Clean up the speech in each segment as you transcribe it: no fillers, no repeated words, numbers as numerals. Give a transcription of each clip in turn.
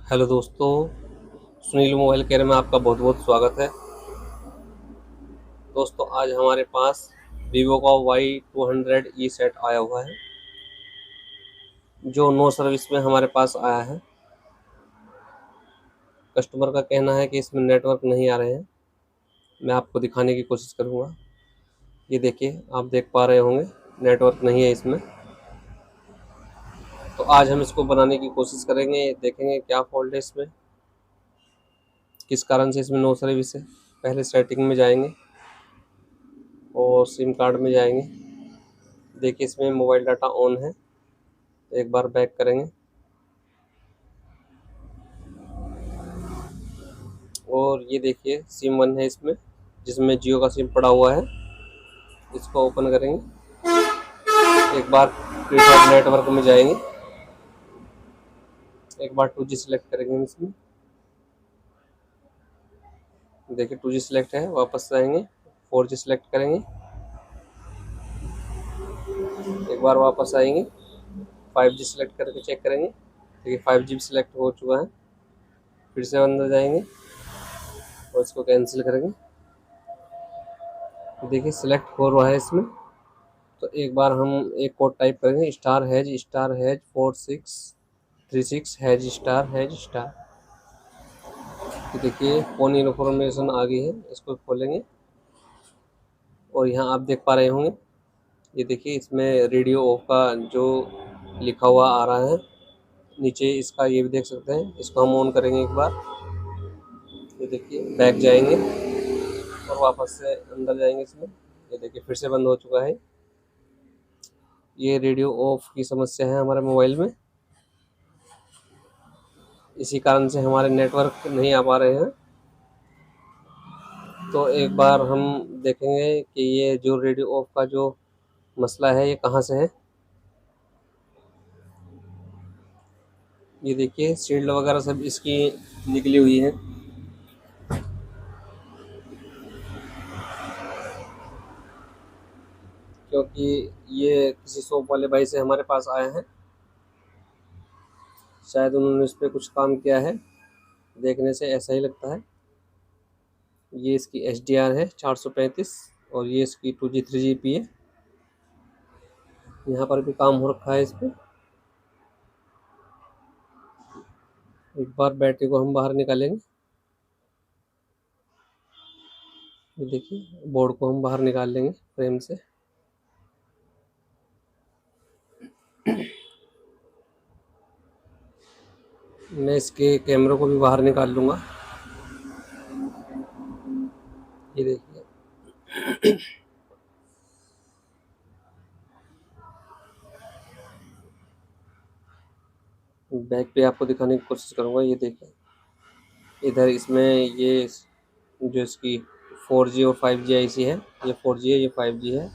Hello दोस्तों, Sunil mobile care में आपका बहुत बहुत स्वागत है। दोस्तों आज हमारे पास वीवो का Y200 सेट आया हुआ है जो नो सर्विस में हमारे पास आया है। कस्टमर का कहना है कि इसमें नेटवर्क नहीं आ रहे हैं। मैं आपको दिखाने की कोशिश करूँगा। ये देखिए, आप देख पा रहे होंगे नेटवर्क नहीं है इसमें। तो आज हम इसको बनाने की कोशिश करेंगे, देखेंगे क्या फॉल्ट है इसमें, किस कारण से इसमें नो सर्विस है। पहले सेटिंग में जाएंगे और सिम कार्ड में जाएंगे। देखिए इसमें मोबाइल डाटा ऑन है। एक बार बैक करेंगे और ये देखिए सिम 1 है इसमें, जिसमें जियो का सिम पड़ा हुआ है। इसको ओपन करेंगे। एक बार प्रीफर्ड नेटवर्क में जाएंगे। एक बार 2G सिलेक्ट करेंगे इसमें। देखिए 2G सिलेक्ट है, वापस जाएंगे 4G सिलेक्ट करेंगे। एक बार वापस आएंगे 5G सिलेक्ट करके चेक करेंगे। देखिए 5G सिलेक्ट हो चुका है। फिर से अंदर जाएंगे और इसको कैंसिल करेंगे। देखिए सिलेक्ट हो रहा है इसमें। तो एक बार हम एक कोड टाइप करेंगे, *#4636##। तो देखिए फोन इन्फॉर्मेशन आ गई है। इसको खोलेंगे और यहाँ आप देख पा रहे होंगे, ये देखिए इसमें रेडियो ऑफ का जो लिखा हुआ आ रहा है नीचे, इसका ये भी देख सकते हैं। इसको हम ऑन करेंगे एक बार। ये देखिए बैक जाएंगे और वापस से अंदर जाएंगे इसमें। ये देखिए फिर से बंद हो चुका है। ये रेडियो ऑफ की समस्या है हमारे मोबाइल में, इसी कारण से हमारे नेटवर्क नहीं आ पा रहे हैं। तो एक बार हम देखेंगे कि ये जो रेडियो ऑफ का जो मसला है ये कहाँ से है। ये देखिए शील्ड वगैरह सब इसकी निकली हुई है। क्योंकि ये किसी शॉप वाले भाई से हमारे पास आए हैं, शायद उन्होंने इस पर कुछ काम किया है, देखने से ऐसा ही लगता है। ये इसकी HDR है 435 और ये इसकी 2G 3GP है। यहाँ पर भी काम हो रखा है इस पर। एक बार बैटरी को हम बाहर निकालेंगे। ये देखिए बोर्ड को हम बाहर निकाल लेंगे फ्रेम से। मैं इसके कैमरे को भी बाहर निकाल लूँगा। ये देखिए बैक पे आपको दिखाने की कोशिश करूँगा। ये देखिए इधर इसमें ये जो इसकी 4G और 5G IC है, ये 4G है, ये 5G है,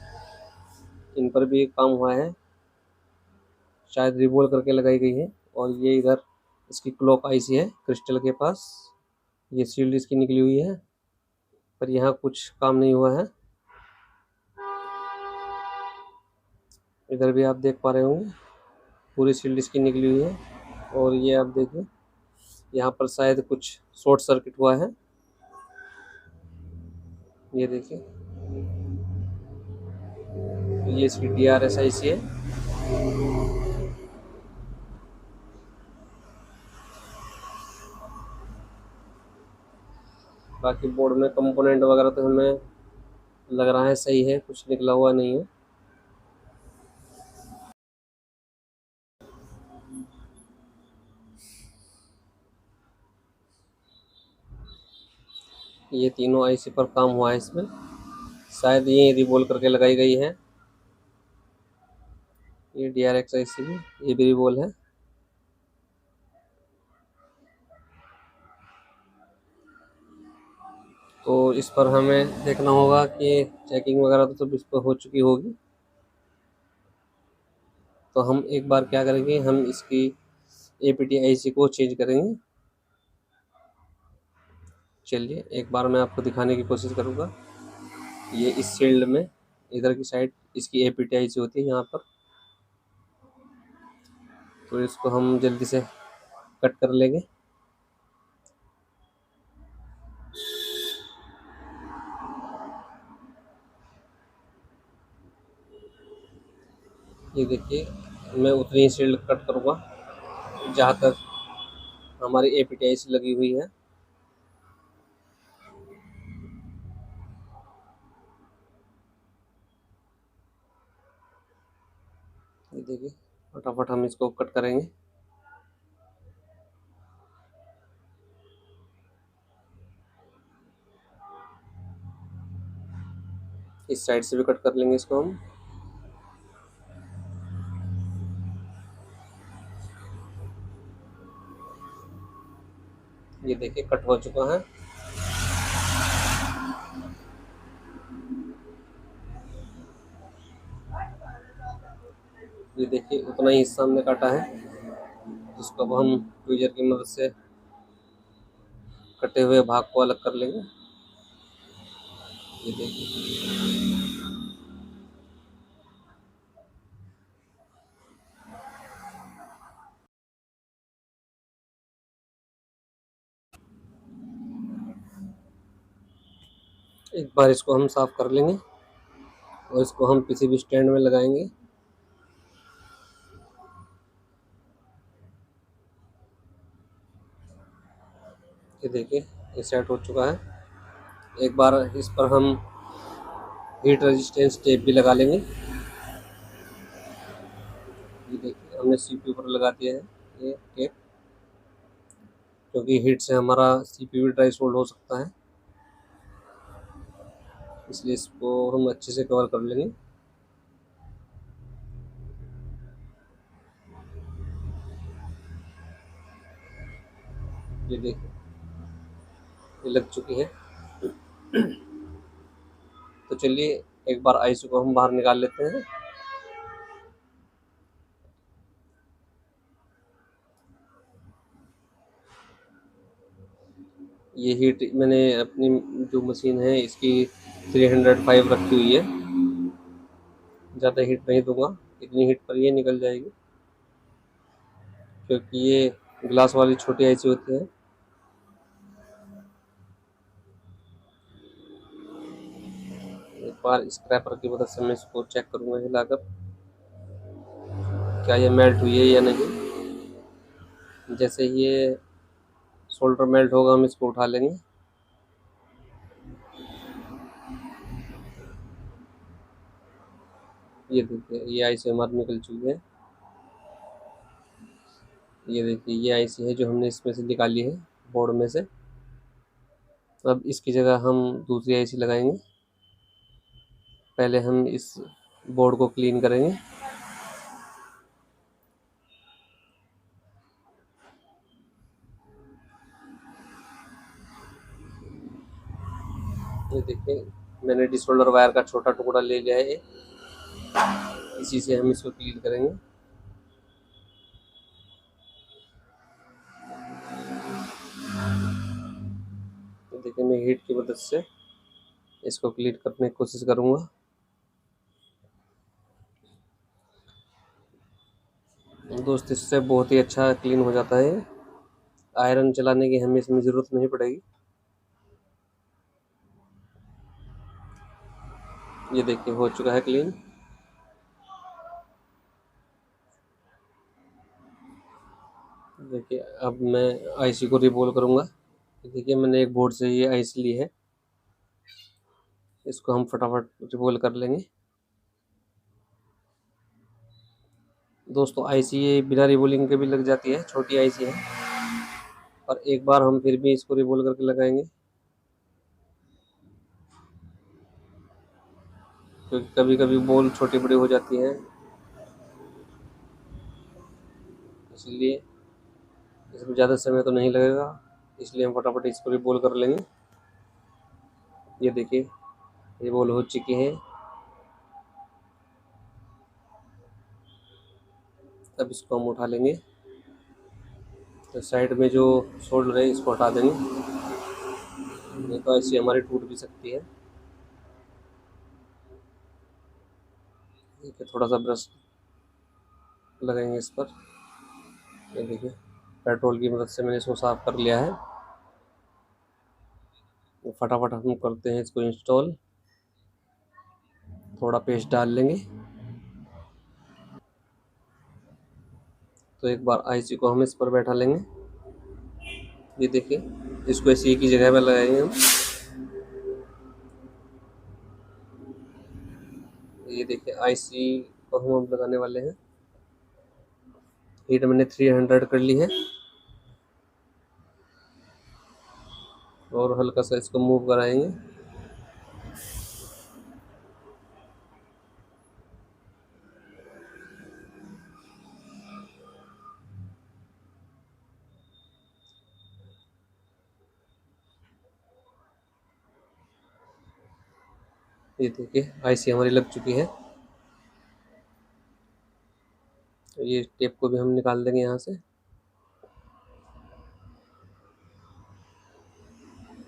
इन पर भी काम हुआ है, शायद रिवॉल्व करके लगाई गई है। और ये इधर इसकी क्लॉक IC है क्रिस्टल के पास, ये शील्ड इसकी निकली हुई है, पर यहाँ कुछ काम नहीं हुआ है। इधर भी आप देख पा रहे होंगे पूरी शील्ड इसकी निकली हुई है। और ये आप देखिए यहाँ पर शायद कुछ शॉर्ट सर्किट हुआ है। ये देखिए ये इसकी DRS IC है। बाकी बोर्ड में कंपोनेंट वगैरह तो हमें लग रहा है सही है, कुछ निकला हुआ नहीं है। ये तीनों IC पर काम हुआ है इसमें, शायद ये रिवॉल्व करके लगाई गई है। ये DRX IC भी, ये भी रिवॉल्व है। तो इस पर हमें देखना होगा कि चेकिंग वगैरह तो सब इस पर हो चुकी होगी। तो हम एक बार क्या करेंगे, हम इसकी APT IC को चेंज करेंगे। चलिए एक बार मैं आपको दिखाने की कोशिश करूँगा। ये इस शील्ड में इधर की साइड इसकी APT IC होती है यहाँ पर। तो इसको हम जल्दी से कट कर लेंगे। ये देखिए, मैं उतनी ही शील्ड कट करूँगा जहाँ तक हमारी एपीटीआईसी लगी हुई है। ये देखिए, फटाफट हम इसको कट करेंगे। इस साइड से भी कट कर लेंगे इसको हम। ये देखिए, कट हो चुका है। ये देखिए, उतना ही हिस्सा हमने काटा है, जिसको अब हम ट्वीजर की मदद से कटे हुए भाग को अलग कर लेंगे। ये देखिए, एक बार इसको हम साफ कर लेंगे और इसको हम किसी भी स्टैंड में लगाएंगे। ये देखिए, ये सेट हो चुका है। एक बार इस पर हम हीट रेजिस्टेंस टेप भी लगा लेंगे। ये देखिए, हमने सीपीयू पर लगा दिया है ये टेप, क्योंकि हीट से हमारा सीपीयू भी ड्राई सोल्ड हो सकता है, इसलिए इसको हम अच्छे से कवर कर लेंगे। ये देखिए, ये लग चुकी है। तो चलिए, एक बार आईसी को हम बाहर निकाल लेते हैं। ये हीट मैंने अपनी जो मशीन है इसकी 305 रखी हुई है, ज़्यादा हीट नहीं दूंगा, इतनी हीट पर ये निकल जाएगी, क्योंकि ये ग्लास वाली छोटी आईसी होती है। एक बार स्क्रैपर की मदद से मैं इसको चेक करूंगा हिलाकर, क्या ये मेल्ट हुई है या नहीं। जैसे ये सोल्डर मेल्ट होगा हम इसको उठा लेंगे। ये देखिए, ये आईसी हमारी निकल चुकी है। ये देखिए, ये आईसी है जो हमने इसमें से निकाली है, बोर्ड में से। अब इसकी जगह हम दूसरी आईसी लगाएंगे। पहले हम इस बोर्ड को क्लीन करेंगे। ये देखिए, मैंने डिसोल्डर वायर का छोटा टुकड़ा ले लिया है, इसी से हम इसको क्लीन करेंगे। तो देखिए, मैं हीट की मदद से इसको क्लीन करने की कोशिश करूंगा। दोस्त, इससे बहुत ही अच्छा क्लीन हो जाता है। आयरन चलाने की हमें इसमें ज़रूरत नहीं पड़ेगी। ये देखिए, हो चुका है क्लीन। देखिए, अब मैं आईसी को रिबोल करूंगा। देखिए, मैंने एक बोर्ड से ये आईसी ली है, इसको हम फटाफट रिबोल कर लेंगे। दोस्तों, आईसी ये बिना रिबोलिंग के भी लग जाती है, छोटी आईसी है, पर एक बार हम फिर भी इसको रिबोल करके लगाएंगे, क्योंकि कभी कभी बोल छोटी बड़ी हो जाती है, इसलिए इसमें ज़्यादा समय तो नहीं लगेगा, इसलिए हम फटाफट इसको रिबोल कर लेंगे। ये देखिए, रिबोल हो चुकी है। अब इसको हम उठा लेंगे, तो साइड में जो शोल्डर है इसको हटा देंगे, नहीं तो ऐसी हमारी टूट भी सकती है। ठीक है, थोड़ा सा ब्रश लगाएंगे इस पर। ये देखिए, पेट्रोल की मदद से मैंने इसको साफ कर लिया है। तो फटाफट हम करते हैं इसको इंस्टॉल। थोड़ा पेस्ट डाल लेंगे। तो एक बार आईसी को हम इस पर बैठा लेंगे। ये देखिए, इसको ऐसी एक ही जगह पर लगाएंगे हम। ये देखिए आईसी को हम अब लगाने वाले हैं। हीट मैंने 300 कर ली है और हल्का सा इसको मूव कराएंगे। ये देखिए आईसी हमारी लग चुकी है। तो ये टेप को भी हम निकाल देंगे यहाँ से।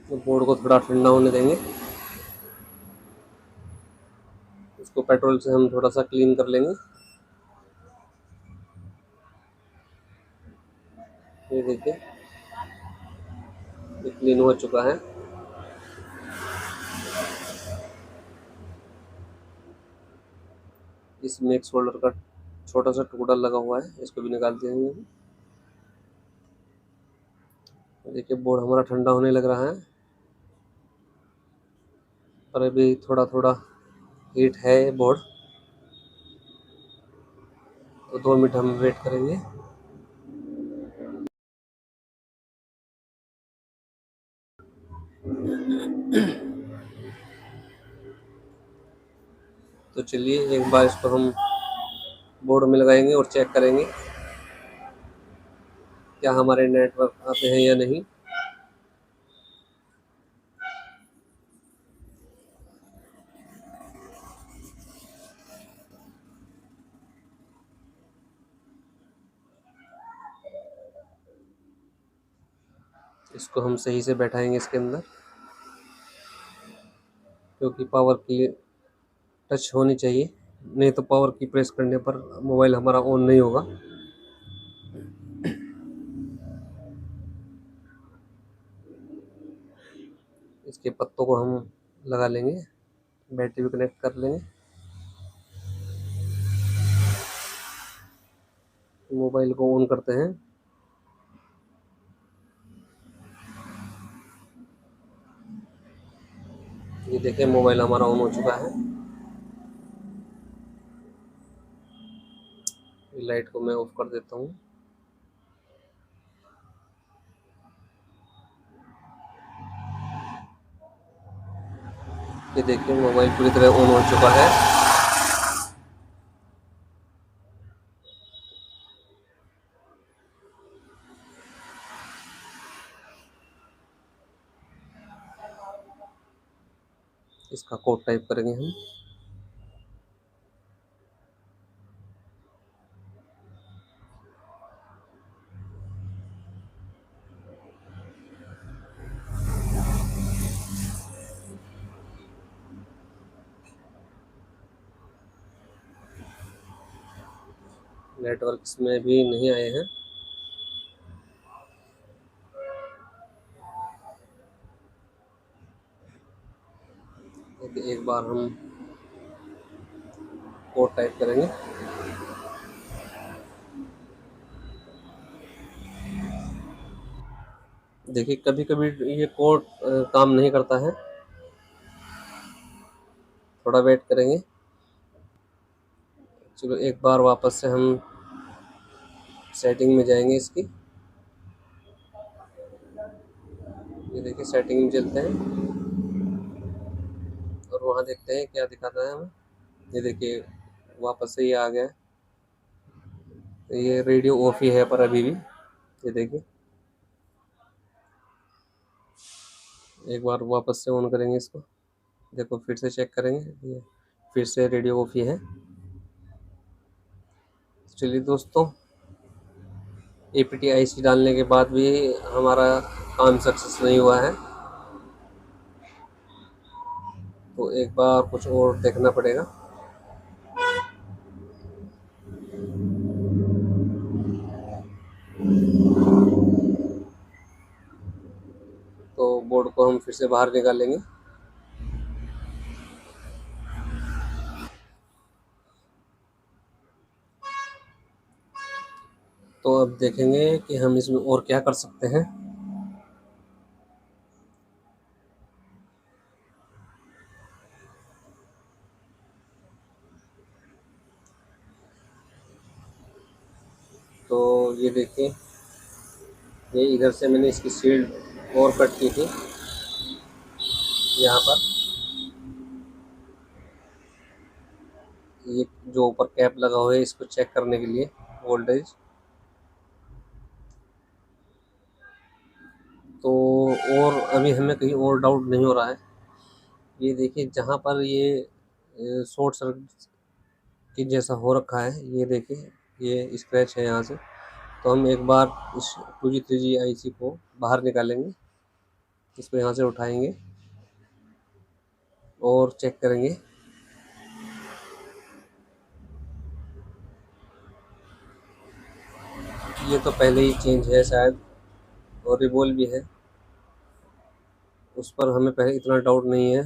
तो बोर्ड को थोड़ा ठंडा होने देंगे। इसको पेट्रोल से हम थोड़ा सा क्लीन कर लेंगे। ये देखिए ये क्लीन हो चुका है। इसमें एक सोल्डर का छोटा सा टुकड़ा लगा हुआ है, इसको भी निकाल देंगे। देखिए बोर्ड हमारा ठंडा होने लग रहा है, पर अभी थोड़ा थोड़ा हीट है बोर्ड। तो 2 मिनट हम वेट करेंगे। तो चलिए एक बार इसको हम बोर्ड में लगाएंगे और चेक करेंगे क्या हमारे नेटवर्क आते हैं या नहीं। इसको हम सही से बैठाएंगे इसके अंदर, क्योंकि पावर की टच होनी चाहिए, नहीं तो पावर की प्रेस करने पर मोबाइल हमारा ऑन नहीं होगा। इसके पत्तों को हम लगा लेंगे, बैटरी भी कनेक्ट कर लेंगे। मोबाइल को ऑन करते हैं। ये देखिए मोबाइल हमारा ऑन हो चुका है। लाइट को मैं ऑफ कर देता हूँ। ये देखिए मोबाइल पूरी तरह ऑन हो चुका है। इसका कोड टाइप करेंगे हम। नेटवर्क इसमें भी नहीं आए हैं। एक बार हम कोड टाइप करेंगे। देखिए कभी कभी ये कोड काम नहीं करता है, थोड़ा वेट करेंगे। चलो एक बार वापस से हम सेटिंग में जाएंगे इसकी। ये देखिए सेटिंग में चलते हैं और वहाँ देखते हैं क्या दिखाता है हमें। ये देखिए वापस से ये आ गया। ये रेडियो ऑफ ही है पर अभी भी। ये देखिए एक बार वापस से ऑन करेंगे इसको। देखो फिर से चेक करेंगे, ये फिर से रेडियो ऑफ ही है। चलिए दोस्तों, APT-IC डालने के बाद भी हमारा काम सक्सेस नहीं हुआ है, तो एक बार कुछ और देखना पड़ेगा। तो बोर्ड को हम फिर से बाहर निकालेंगे। तो अब देखेंगे कि हम इसमें और क्या कर सकते हैं। तो ये देखिए, ये इधर से मैंने इसकी शील्ड और कट की थी यहाँ पर। ये जो ऊपर कैप लगा हुआ है इसको चेक करने के लिए वोल्टेज। तो और अभी हमें कहीं और डाउट नहीं हो रहा है। ये देखिए, जहाँ पर ये शॉर्ट सर्किट की जैसा हो रखा है, ये देखिए ये स्क्रैच है यहाँ से। तो हम एक बार इस 2G 3G IC को बाहर निकालेंगे, इसको यहाँ से उठाएंगे और चेक करेंगे। ये तो पहले ही चेंज है शायद, और रिबॉल भी है, उस पर हमें पहले इतना डाउट नहीं है।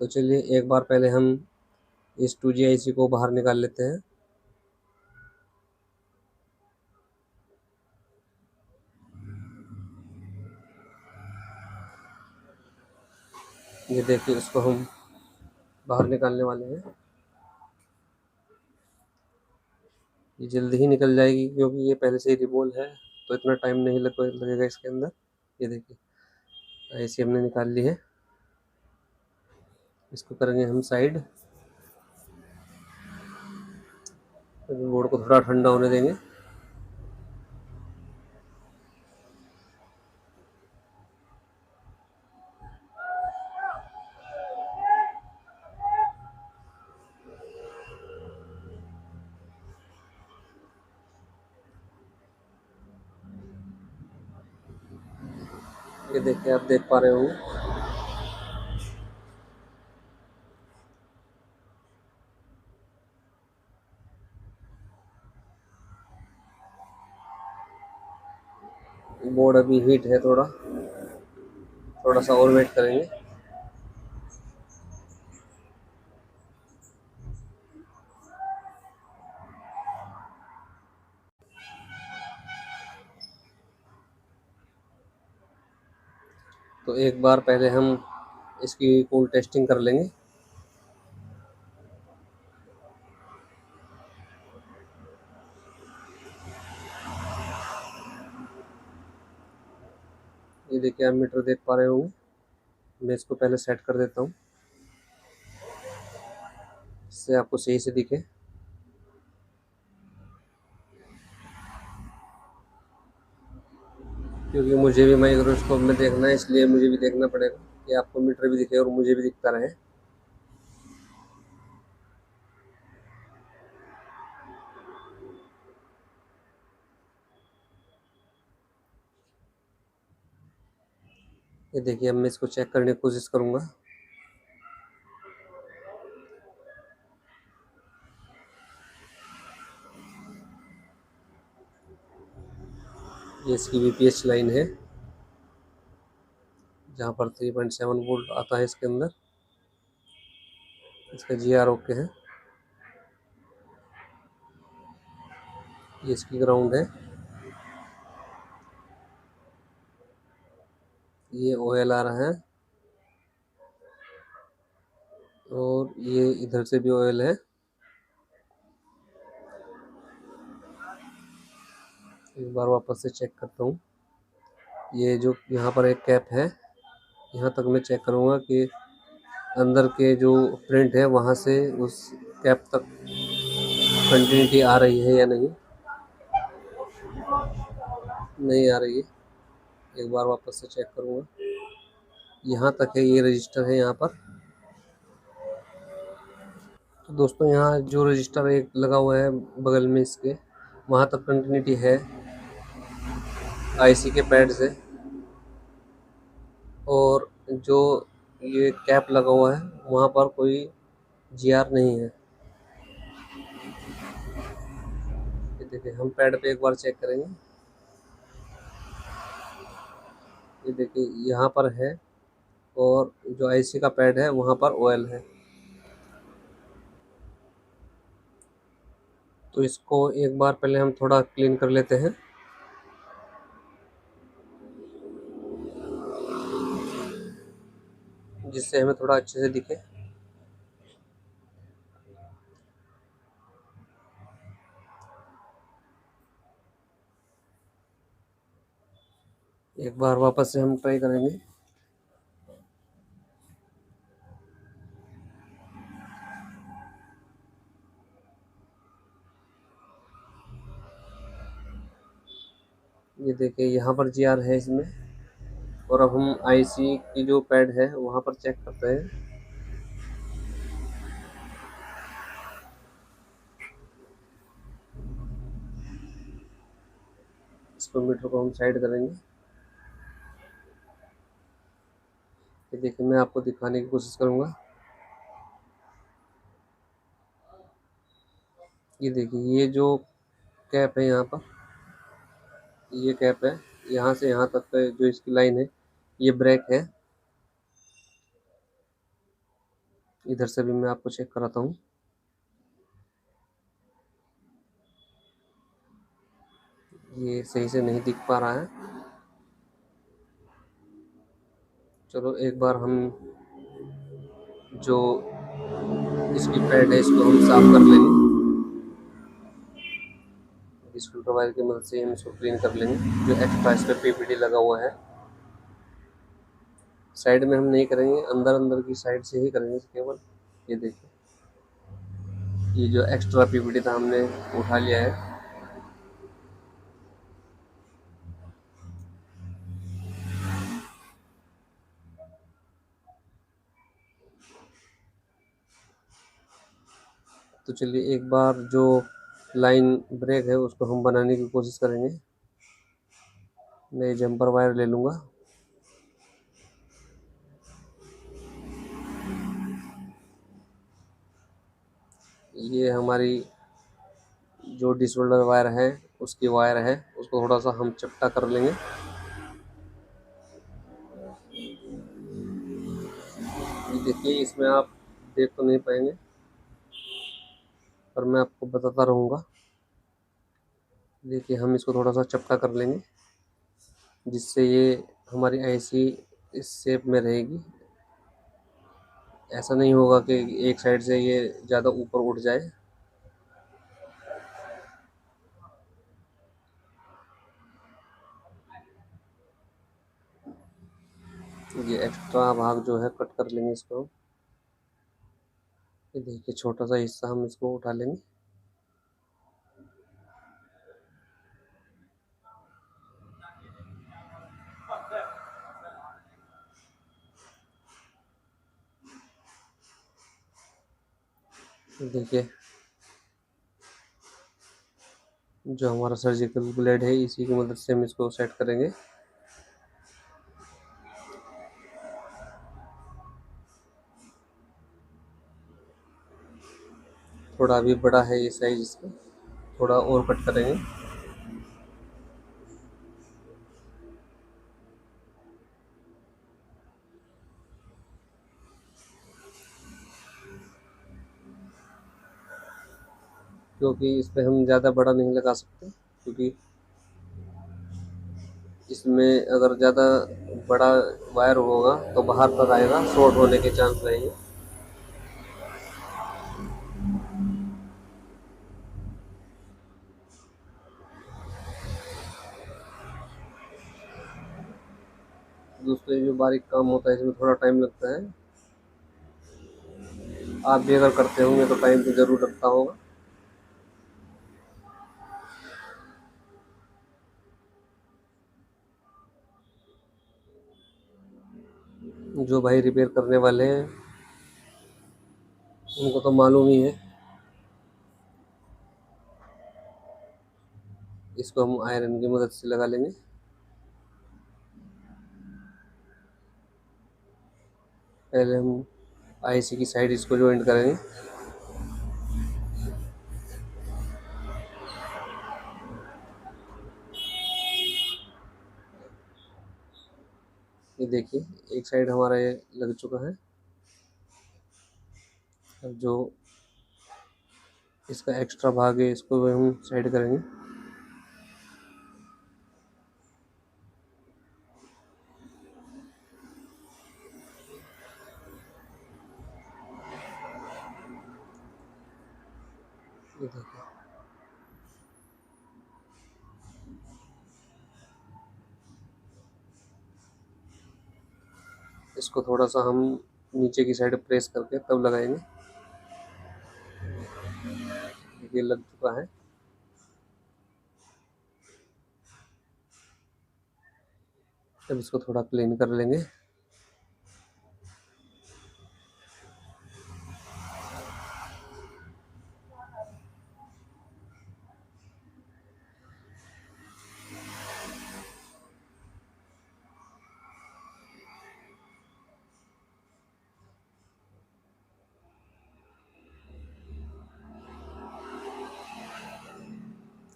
तो चलिए एक बार पहले हम इस 2G IC को बाहर निकाल लेते हैं। ये देखिए, इसको हम बाहर निकालने वाले हैं। ये जल्दी ही निकल जाएगी क्योंकि ये पहले से ही रिबॉल है, तो इतना टाइम नहीं लगेगा इसके अंदर। ये देखिए, IC हमने निकाल ली है। इसको करेंगे हम साइड, बोर्ड को थोड़ा ठंडा होने देंगे। ये देखिए, आप देख पा रहे होंगे। बोर्ड अभी हीट है, थोड़ा सा और वेट करेंगे। तो एक बार पहले हम इसकी कूल टेस्टिंग कर लेंगे। ये देखिए, आप मीटर देख पा रहे होंगे। मैं इसको पहले सेट कर देता हूँ, इससे आपको सही से दिखे। क्योंकि मुझे भी माइक्रोस्कोप में देखना है, इसलिए मुझे भी देखना पड़ेगा कि आपको मीटर भी दिखे और मुझे भी दिखता रहे। ये देखिए, अब मैं इसको चेक करने की कोशिश करूँगा। ये इसकी VPH लाइन है, जहाँ पर 3.7 वोल्ट आता है इसके अंदर। इसका GR ओके है। ये इसकी ग्राउंड है। ये OL आ रहा है, और ये इधर से भी OL है। एक बार वापस से चेक करता हूँ। ये जो यहाँ पर एक कैप है, यहाँ तक मैं चेक करूँगा कि अंदर के जो प्रिंट है वहाँ से उस कैप तक कंटिन्यूटी आ रही है या नहीं। नहीं आ रही है। एक बार वापस से चेक करूँगा। यहाँ तक है, ये रजिस्टर है यहाँ पर। तो दोस्तों, यहाँ जो रजिस्टर एक लगा हुआ है बगल में इसके, वहाँ तक कंटिन्यूटी है IC के पैड से। और जो ये कैप लगा हुआ है वहाँ पर कोई GR नहीं है। ये देखिए, हम पैड पे एक बार चेक करेंगे। ये देखिए, यहाँ पर है, और जो IC का पैड है वहाँ पर OL है। तो इसको एक बार पहले हम थोड़ा क्लीन कर लेते हैं। जिससे हमें थोड़ा अच्छे से दिखे। एक बार वापस से हम ट्राई करेंगे। ये देखिए यहाँ पर जीआर है इसमें। और अब हम आईसी की जो पैड है वहाँ पर चेक करते हैं। इसको मीटर को हम साइड करेंगे। ये देखिए मैं आपको दिखाने की कोशिश करूँगा। ये देखिए ये जो कैप है यहाँ पर, ये कैप है। यहाँ से यहाँ तक का जो इसकी लाइन है ये ब्रेक है। इधर से भी मैं आपको चेक कराता हूँ। ये सही से नहीं दिख पा रहा है। चलो एक बार हम जो इसकी पैड है इसको हम साफ कर लेंगे। इस फिल्टर वायर की मदद से हम इसको क्लीन कर लेंगे। जो एक्स्ट्रा इस पर पीपीडी लगा हुआ है, साइड में हम नहीं करेंगे, अंदर अंदर की साइड से ही करेंगे केवल। ये देखिए ये जो एक्स्ट्रा पीपीडी था हमने उठा लिया है। तो चलिए एक बार जो लाइन ब्रेक है उसको हम बनाने की कोशिश करेंगे। मैं जंपर वायर ले लूँगा। ये हमारी जो डिसोल्डर वायर है उसकी वायर है, उसको थोड़ा सा हम चपटा कर लेंगे। ये देखिए इसमें आप देख तो नहीं पाएंगे पर मैं आपको बताता रहूँगा। देखिए हम इसको थोड़ा सा चपटा कर लेंगे जिससे ये हमारी आईसी इस शेप में रहेगी। ऐसा नहीं होगा कि एक साइड से ये ज़्यादा ऊपर उठ जाए। ये एक्स्ट्रा भाग जो है कट कर लेंगे इसको। ये देखिए छोटा सा हिस्सा हम इसको उठा लेंगे। देखिए जो हमारा सर्जिकल ब्लेड है इसी की मदद से हम इसको सेट करेंगे। थोड़ा अभी बड़ा है ये साइज इसका, थोड़ा और कट करेंगे। क्योंकि इस पे हम ज़्यादा बड़ा नहीं लगा सकते, क्योंकि इसमें अगर ज़्यादा बड़ा वायर होगा तो बाहर तक आएगा, शॉर्ट होने के चांस रहेंगे। दोस्तों ये जो बारीक काम होता है इसमें थोड़ा टाइम लगता है। आप भी अगर करते होंगे तो टाइम तो ज़रूर लगता होगा। जो भाई रिपेयर करने वाले हैं उनको तो मालूम ही है। इसको हम आयरन की मदद से लगा लेंगे। पहले हम आईसी की साइड इसको ज्वाइंट करेंगे। ये देखिए एक साइड हमारा ये लग चुका है। अब जो इसका एक्स्ट्रा भाग है, इसको भी हम साइड करेंगे। ये देखिए, इसको थोड़ा सा हम नीचे की साइड प्रेस करके तब लगाएंगे। ये लग चुका है। अब इसको थोड़ा क्लीन कर लेंगे।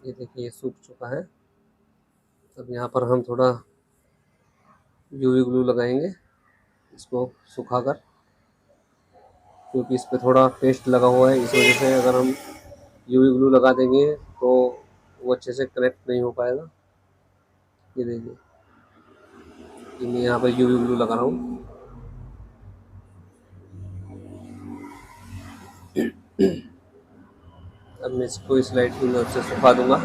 ये देखिए, ये सूख चुका है। अब यहाँ पर हम थोड़ा यूवी ग्लू लगाएंगे, इसको सुखाकर, क्योंकि इस पे थोड़ा पेस्ट लगा हुआ है। इस वजह से अगर हम यूवी ग्लू लगा देंगे तो वो अच्छे से कनेक्ट नहीं हो पाएगा। ये देखिए, मैं यहाँ पर यूवी ग्लू लगा रहा हूँ। अब मैं इसको इस लाइट की मदद से सुखा दूंगा।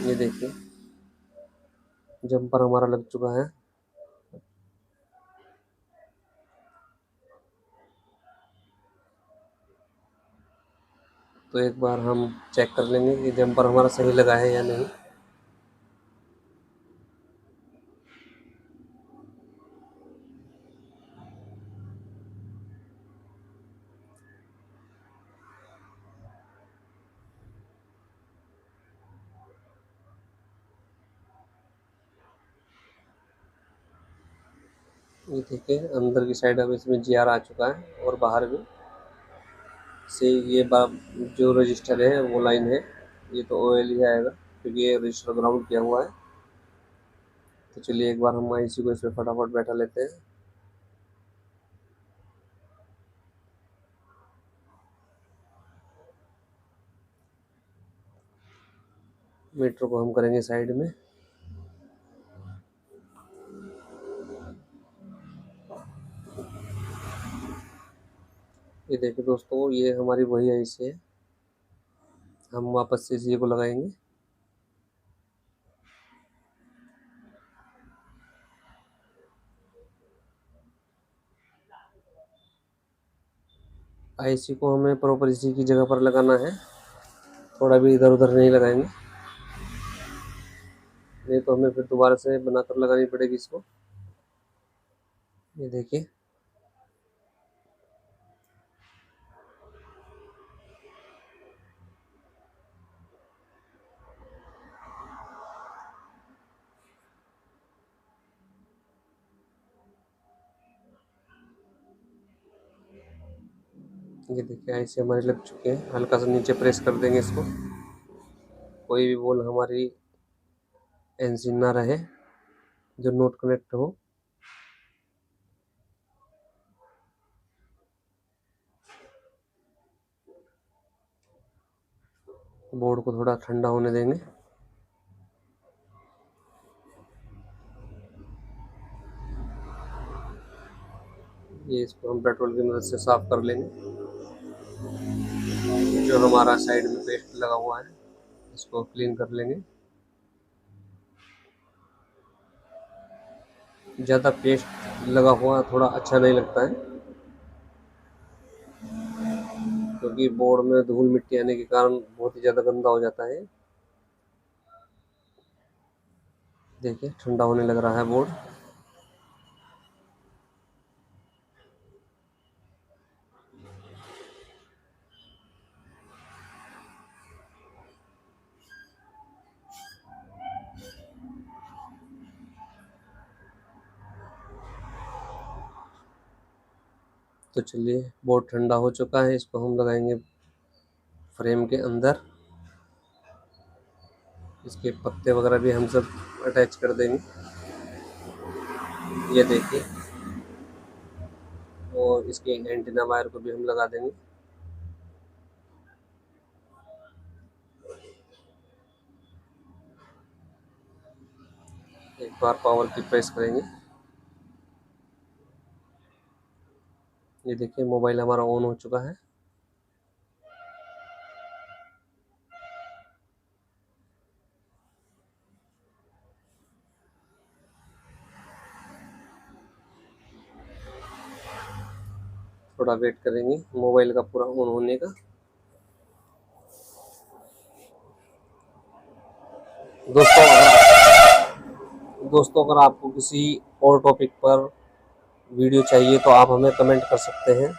ये देखिए, जम्पर हमारा लग चुका है। तो एक बार हम चेक कर लेंगे कि जम्पर हमारा सही लगा है या नहीं। ये देखिए, अंदर की साइड अब इसमें जीआर आ चुका है और बाहर भी से ये जो रजिस्टर है वो लाइन है। ये तो ऑयल ही आएगा क्योंकि ये रजिस्टर ग्राउंड किया हुआ है। तो चलिए एक बार हम आईसी को इसमें फटाफट बैठा लेते हैं। मीटर को हम करेंगे साइड में। ये देखिए दोस्तों, ये हमारी वही आईसी है। हम वापस से इसी को लगाएंगे। आईसी को हमें प्रॉपर इसी की जगह पर लगाना है, थोड़ा भी इधर उधर नहीं लगाएंगे, नहीं तो हमें फिर दोबारा से बनाकर लगानी पड़ेगी इसको। ये देखिए, ये देखिए आईसी हमारे लग चुके हैं। हल्का सा नीचे प्रेस कर देंगे इसको, कोई भी बॉल हमारी एनसी ना रहे जो नोट कनेक्ट हो। बोर्ड को थोड़ा ठंडा होने देंगे। ये इसको हम पेट्रोल की मदद से साफ कर लेंगे। जो हमारा साइड में पेस्ट लगा हुआ है इसको क्लीन कर लेंगे। ज़्यादा पेस्ट लगा हुआ थोड़ा अच्छा नहीं लगता है, क्योंकि बोर्ड में धूल मिट्टी आने के कारण बहुत ही ज़्यादा गंदा हो जाता है। देखिए, ठंडा होने लग रहा है बोर्ड। तो चलिए, बोर्ड ठंडा हो चुका है, इसको हम लगाएंगे फ्रेम के अंदर। इसके पत्ते वगैरह भी हम सब अटैच कर देंगे। ये देखिए, और इसके एंटीना वायर को भी हम लगा देंगे। एक बार पावर की प्रेस करेंगे। ये देखिए मोबाइल हमारा ऑन हो चुका है। थोड़ा वेट करेंगे मोबाइल का पूरा ऑन होने का। दोस्तों अगर आपको किसी और टॉपिक पर वीडियो चाहिए तो आप हमें कमेंट कर सकते हैं।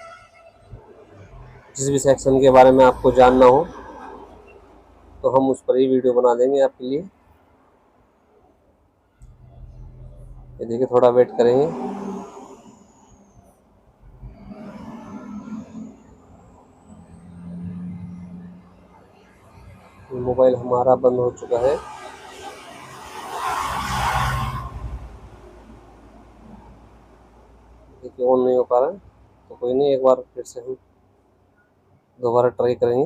जिस भी सेक्शन के बारे में आपको जानना हो तो हम उस पर ही वीडियो बना देंगे आपके लिए। ये देखिए थोड़ा वेट करेंगे। मोबाइल हमारा बंद हो चुका है। देखिए ऑन नहीं हो पा रहा है, तो कोई नहीं, एक बार फिर से हम दोबारा ट्राई करेंगे।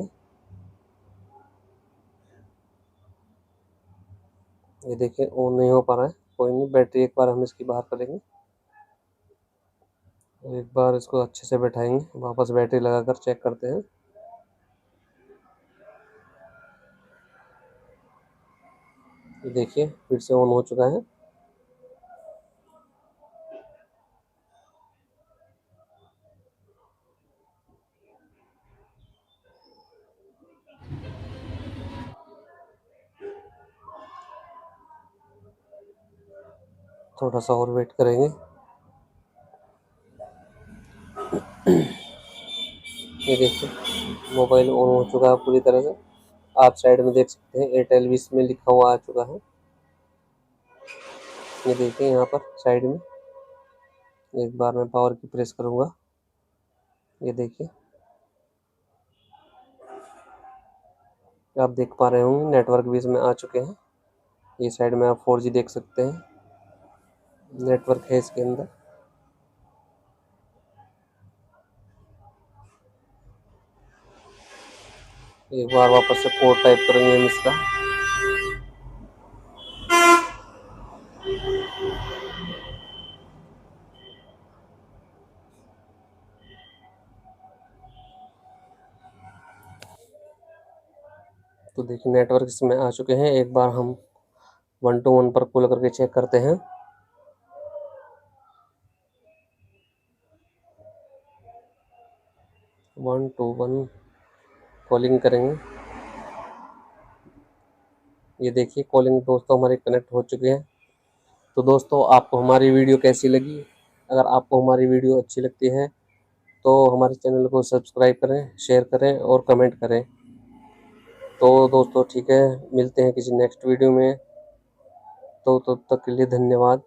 ये देखिए ऑन नहीं हो पा रहा है, कोई नहीं, बैटरी एक बार हम इसकी बाहर करेंगे। एक बार इसको अच्छे से बैठाएंगे, वापस बैटरी लगाकर चेक करते हैं। ये देखिए फिर से ऑन हो चुका है। थोड़ा सा और वेट करेंगे। ये देखिए मोबाइल ऑन हो चुका है पूरी तरह से। आप साइड में देख सकते हैं एयरटेल भी इसमें लिखा हुआ आ चुका है। ये देखिए यहाँ पर साइड में, एक बार मैं पावर की प्रेस करूँगा। ये देखिए आप देख पा रहे होंगे नेटवर्क भी इसमें आ चुके हैं। ये साइड में आप 4G देख सकते हैं, नेटवर्क है इसके अंदर। एक बार वापस से कोड टाइप करेंगे हम इसका। तो देखिए नेटवर्क इसमें आ चुके हैं। एक बार हम 1 to 1 पर कॉल करके चेक करते हैं। 1 to 1 कॉलिंग करेंगे। ये देखिए कॉलिंग दोस्तों हमारी कनेक्ट हो चुके हैं। तो दोस्तों आपको हमारी वीडियो कैसी लगी? अगर आपको हमारी वीडियो अच्छी लगती है तो हमारे चैनल को सब्सक्राइब करें, शेयर करें और कमेंट करें। तो दोस्तों ठीक है, मिलते हैं किसी नेक्स्ट वीडियो में। तो तब तक के लिए धन्यवाद।